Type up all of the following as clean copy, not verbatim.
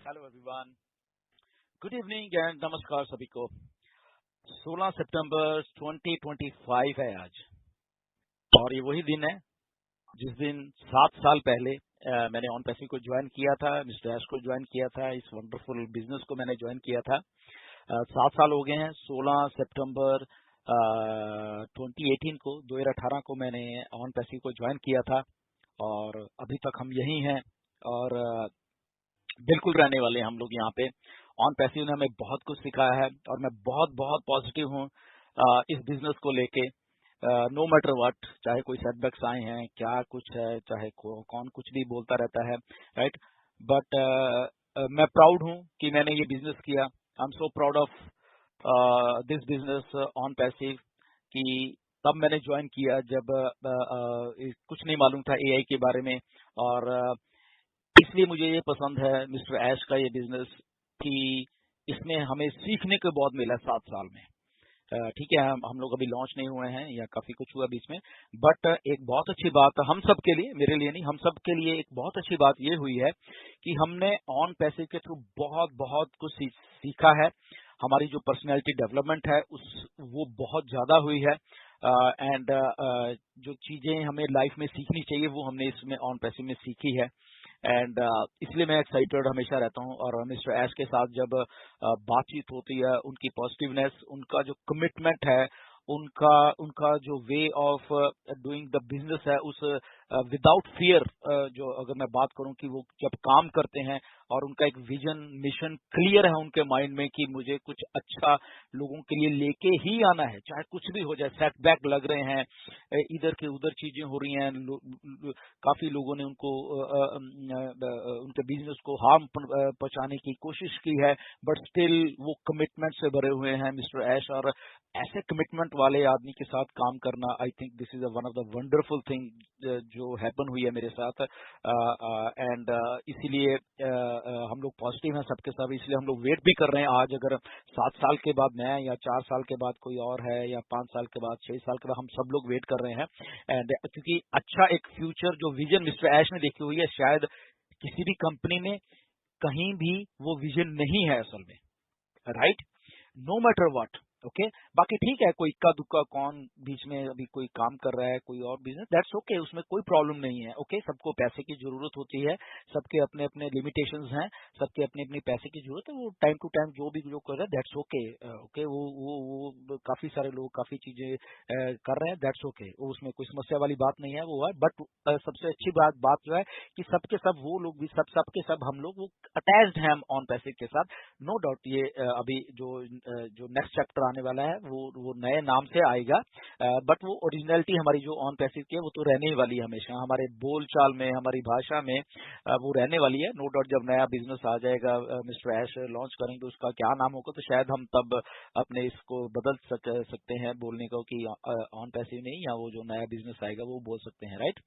Hello everyone, good evening and नमस्कार सभी को। 16 सितंबर 2025 है आज, और ये वही दिन है जिस दिन 7 साल पहले मैंने ऑन पैसिव को ज्वाइन किया था, मिस्टर ऐश को ज्वाइन किया था, इस वंडरफुल बिजनेस को मैंने ज्वाइन किया था। 7 साल हो गए हैं। 16 सितंबर 2018 को 2018 को मैंने ऑन पैसिव को ज्वाइन किया था, और अभी तक हम यही हैं और बिल्कुल रहने वाले हैं हम लोग यहाँ पे। ऑन पैसिव ने हमें बहुत कुछ सिखाया है और मैं बहुत बहुत पॉजिटिव हूँ इस बिजनेस को लेके। नो मैटर व्हाट, चाहे कोई सेटबैक्स आए हैं, क्या कुछ है, चाहे कौन कुछ भी बोलता रहता है, राइट। बट मैं प्राउड हूँ कि मैंने ये बिजनेस किया। आई am so proud of this business on passive कि तब मैंने ज्वाइन किया जब कुछ नहीं मालूम था एआई के बारे में। और इसलिए मुझे ये पसंद है मिस्टर ऐश का ये बिजनेस कि इसमें हमें सीखने को बहुत मिला 7 साल में। ठीक है, हम लोग अभी लॉन्च नहीं हुए हैं या काफी कुछ हुआ बीच में, बट एक बहुत अच्छी बात हम सब के लिए, मेरे लिए नहीं, हम सब के लिए एक बहुत अच्छी बात ये हुई है कि हमने ऑन पैसिव के थ्रू बहुत बहुत कुछ सीखा है। हमारी जो पर्सनैलिटी डेवलपमेंट है वो बहुत ज्यादा हुई है। एंड जो चीजें हमें लाइफ में सीखनी चाहिए वो हमने इसमें ऑन पैसिव में सीखी है। एंड इसलिए मैं एक्साइटेड हमेशा रहता हूँ। और मिस्टर ऐश के साथ जब बातचीत होती है, उनकी पॉजिटिवनेस, उनका जो कमिटमेंट है, उनका उनका जो way of doing the business है, उस विदाउट फियर, जो अगर मैं बात करूं कि वो जब काम करते हैं और उनका एक विजन मिशन क्लियर है उनके माइंड में कि मुझे कुछ अच्छा लोगों के लिए लेके ही आना है, चाहे कुछ भी हो जाए। सेटबैक लग रहे हैं, इधर के उधर चीजें हो रही हैं, काफी लोगों ने उनको उनके बिजनेस को हार्म पहुंचाने की कोशिश की है, बट स्टिल वो कमिटमेंट से भरे हुए हैं मिस्टर ऐश। और ऐसे कमिटमेंट वाले आदमी के साथ काम करना, I think this is one of the wonderful thing जो हैपन हुई है मेरे साथ। एंड इसीलिए हम लोग पॉजिटिव हैं सबके सब, इसलिए हम लोग वेट भी कर रहे हैं। आज अगर 7 साल के बाद मैं, या 4 साल के बाद कोई और है, या 5 साल के बाद, 6 साल के बाद, हम सब लोग वेट कर रहे हैं। एंड क्योंकि अच्छा एक फ्यूचर जो विजन मिस्टर ऐश ने देखी हुई है, शायद किसी भी कंपनी में कहीं भी वो विजन नहीं है असल में, right. No matter what, okay. बाकी ठीक है, कोई इक्का दुक्का कौन बीच में अभी कोई काम कर रहा है, कोई और बिजनेस, दैट्स ओके, उसमें कोई प्रॉब्लम नहीं है। ओके, सबको पैसे की जरूरत होती है, सबके अपने अपने लिमिटेशंस हैं, सबके अपनी अपनी पैसे की जरूरत है। वो टाइम टू टाइम जो भी जो कर रहा है, दैट्स ओके। ओके, वो काफी सारे लोग काफी चीजें कर रहे हैं, दैट्स ओके, उसमें कोई समस्या वाली बात नहीं है। वो है, बट सबसे अच्छी बात जो है कि सबके सब वो लोग भी सबके सब हम लोग वो अटैच्ड हैं ऑन पैसे के साथ। नो डाउट ये अभी जो नेक्स्ट चैप्टर आने वाला है वो नए नाम से आएगा, बट वो ओरिजिनलिटी हमारी जो ऑन पैसिव की है वो तो रहने ही वाली है हमेशा, हमारे बोल चाल में, हमारी भाषा में वो रहने वाली है। नो डाउट जब नया बिजनेस आ जाएगा, मिस्टर ऐश लॉन्च करेंगे, उसका क्या नाम होगा, तो शायद हम तब अपने इसको बदल सकते हैं बोलने को कि ऑन पैसिव नहीं, या वो जो नया बिजनेस आएगा वो बोल सकते हैं, राइट।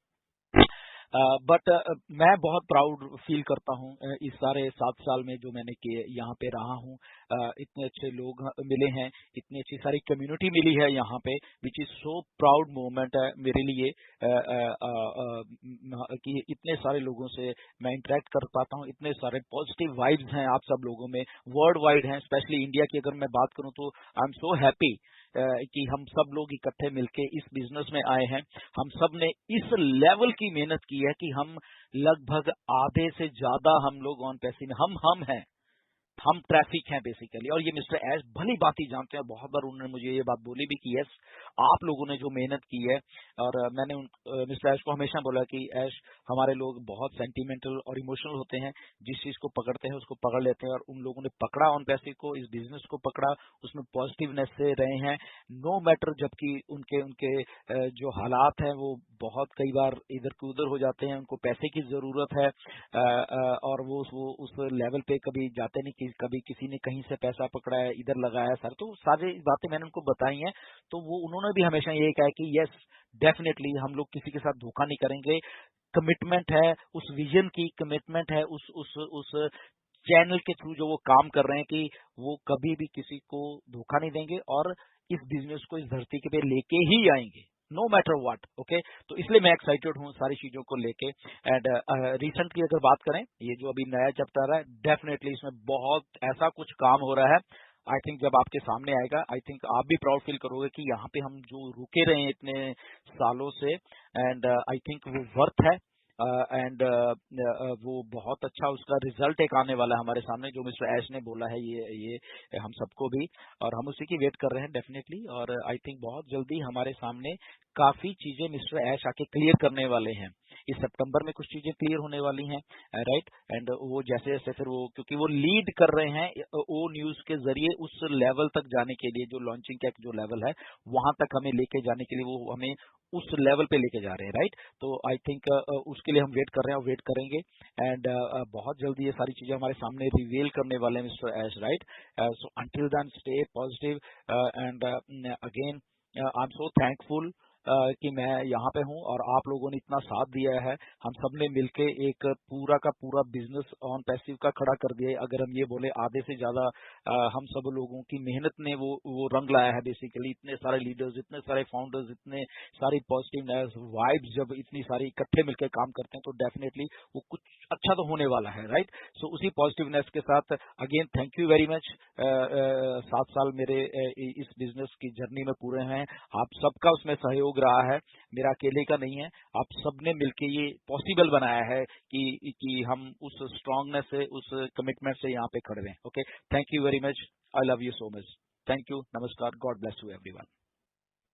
बट मैं बहुत प्राउड फील करता हूँ इस सारे 7 साल में जो मैंने यहाँ पे रहा हूँ। इतने अच्छे लोग मिले हैं, इतनी अच्छी सारी कम्युनिटी मिली है यहाँ पे, which is so proud moment है मेरे लिए कि इतने सारे लोगों से मैं इंटरेक्ट कर पाता हूँ। इतने सारे पॉजिटिव वाइब्स हैं आप सब लोगों में, वर्ल्ड वाइड हैं, स्पेशली इंडिया की अगर मैं बात करूँ तो आई एम सो हैप्पी कि हम सब लोग इकट्ठे मिलके इस बिजनेस में आए हैं। हम सब ने इस लेवल की मेहनत की है कि हम लगभग आधे से ज्यादा हम लोग ऑन पैसिव में हम हैं, हम ट्रैफिक हैं बेसिकली। और ये मिस्टर ऐश भली बात ही जानते हैं, बहुत बार उन्होंने मुझे ये बात बोली भी कि यस, आप लोगों ने जो मेहनत की है। और मैंने मिस्टर ऐश को हमेशा बोला कि ऐश, हमारे लोग बहुत सेंटिमेंटल और इमोशनल होते हैं, जिस चीज को पकड़ते हैं उसको पकड़ लेते हैं, और उन लोगों ने पकड़ा ऑन पैसिव को, इस बिजनेस को पकड़ा, उसमें पॉजिटिवनेस से रहे हैं नो मैटर। जबकि उनके उनके जो हालात हैं वो बहुत कई बार इधर के उधर हो जाते हैं, उनको पैसे की जरूरत है, और वो उस लेवल पे कभी जाते नहीं कि कभी किसी ने कहीं से पैसा पकड़ा है, इधर लगाया सर, तो सारी बातें मैंने उनको बताई हैं। तो वो उन्होंने भी हमेशा यही कहा कि यस, डेफिनेटली हम लोग किसी के साथ धोखा नहीं करेंगे। कमिटमेंट है उस विजन की, कमिटमेंट है उस चैनल के थ्रू जो वो काम कर रहे हैं कि वो कभी भी किसी को धोखा नहीं देंगे, और इस बिजनेस को इस धरती के पे लेके ही आएंगे। No matter what. ओके, तो इसलिए मैं एक्साइटेड हूँ सारी चीजों को लेके। एंड रिसेंट की अगर बात करें, ये जो अभी नया चैप्टर है, डेफिनेटली इसमें बहुत ऐसा कुछ काम हो रहा है। आई थिंक जब आपके सामने आएगा, आई थिंक आप भी प्राउड फील करोगे कि यहाँ पे हम जो रुके रहे हैं इतने सालों से, एंड आई थिंक वो वर्थ है। एंड वो बहुत अच्छा उसका रिजल्ट एक आने वाला है हमारे सामने, जो मिस्टर ऐश ने बोला है, ये हम सबको भी, और हम उसी की वेट कर रहे हैं डेफिनेटली। और आई थिंक बहुत जल्दी हमारे सामने काफी चीजें मिस्टर ऐश आके क्लियर करने वाले हैं। इस सितंबर में कुछ चीजें क्लियर होने वाली हैं, राइट। एंड वो जैसे जैसे फिर वो, क्योंकि वो लीड कर रहे हैं ओ न्यूज के जरिए उस लेवल तक जाने के लिए, जो लॉन्चिंग का जो लेवल है वहां तक हमें लेके जाने के लिए, वो हमें उस लेवल पे लेके जा रहे हैं, राइट। तो आई थिंक उसके लिए हम वेट कर रहे हैं और वेट करेंगे। एंड बहुत जल्दी ये सारी चीजें हमारे सामने रिवील करने वाले हैं mister Ash, right. So until then stay positive. And again I am so thankful कि मैं यहाँ पे हूँ और आप लोगों ने इतना साथ दिया है। हम सब ने मिलके एक पूरा का पूरा बिजनेस ऑन पैसिव का खड़ा कर दिया है। अगर हम ये बोले आधे से ज्यादा हम सब लोगों की मेहनत ने वो रंग लाया है बेसिकली। इतने सारे लीडर्स, इतने सारे फाउंडर्स, इतने सारी पॉजिटिवनेस वाइब्स जब इतनी सारी इकट्ठे मिलकर काम करते हैं तो डेफिनेटली वो कुछ अच्छा तो होने वाला है, राइट। सो उसी पॉजिटिवनेस के साथ again thank you very much. 7 साल मेरे इस बिजनेस की जर्नी में पूरे हैं। आप सबका उसमें सहयोग रहा है, मेरा अकेले का नहीं है। आप सबने मिलके ये पॉसिबल बनाया है कि हम उस स्ट्रांगनेस से, उस कमिटमेंट से यहाँ पे खड़े हैं। Okay, thank you very much. I love you so much. Thank you, नमस्कार, गॉड ब्लेस यू एवरीवन।